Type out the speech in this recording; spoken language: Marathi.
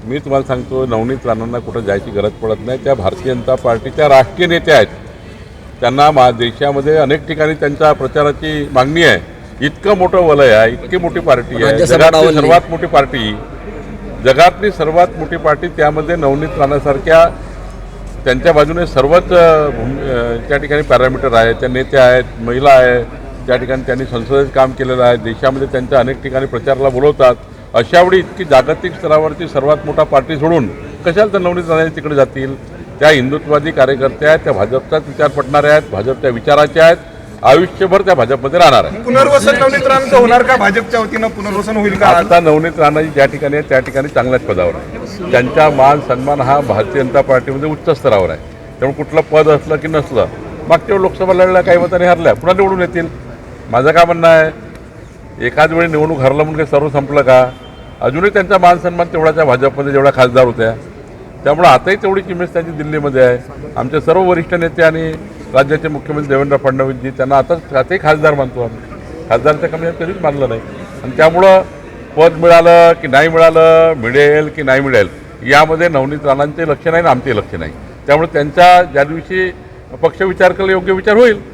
मी तुम्हाला सांगतो, नवनीत राणांना कुठं जायची गरज पडत नाही. त्या भारतीय जनता पार्टीच्या राष्ट्रीय नेत्या आहेत. त्यांना देशामध्ये अनेक ठिकाणी त्यांच्या प्रचाराची मागणी आहे. इतकं मोठं वलय आहे, इतकी मोठी पार्टी आहे, जगातली सर्वात मोठी पार्टी, जगातली सर्वात मोठी पार्टी, त्यामध्ये नवनीत राणासारख्या त्यांच्या बाजूने सर्वच त्या ठिकाणी पॅरामीटर आहेत. त्या नेत्या आहेत, महिला आहेत, त्या ठिकाणी त्यांनी संसदेत काम केलेलं आहे, देशामध्ये त्यांच्या अनेक ठिकाणी प्रचाराला बोलवतात. अशावेळी इतकी जागतिक स्तरावरची सर्वात मोठा पार्टी सोडून कशाला तर नवनीत राणे तिकडे जातील? त्या हिंदुत्ववादी कार्यकर्त्या आहेत, त्या भाजपचाच विचार पटणाऱ्या आहेत, भाजपच्या विचाराच्या आहेत, आयुष्यभर त्या भाजपमध्ये राहणार आहे. पुनर्वसन नवनीत राणांचं होणार का? भाजपच्या वतीनं पुनर्वसन होईल का? आता नवनीत राणा ज्या ठिकाणी आहे त्या ठिकाणी चांगल्याच पदावर आहे. त्यांचा मान सन्मान हा भारतीय जनता पार्टीमध्ये उच्च स्तरावर आहे. त्यामुळे कुठलं पद असलं की नसलं, मागच्या लोकसभा लढल्या काही मतांनी हरल्या, पुन्हा निवडून येतील. माझं काय म्हणणं आहे, एखाद वेळी निवडणूक हरलं म्हणून काही सर्व संपलं का? अजूनही त्यांचा मान सन्मान तेवढाच आहे भाजपमध्ये जेवढ्या खासदार होत्या. त्यामुळे आताही तेवढीच इमेज त्यांची दिल्लीमध्ये आहे. आमचे सर्व वरिष्ठ नेते आणि राज्याचे मुख्यमंत्री देवेंद्र फडणवीसजी त्यांना आताही खासदार मानतो आम्ही. खासदारच्या कमी कधीच मानलं नाही. आणि त्यामुळं पद मिळालं की नाही मिळालं, मिळेल की नाही मिळेल, यामध्ये नवनीत राणांचे लक्ष नाही आणि आमचे लक्ष नाही. त्यामुळे त्यांच्या ज्या दिवशी पक्ष विचार केला योग्य विचार होईल.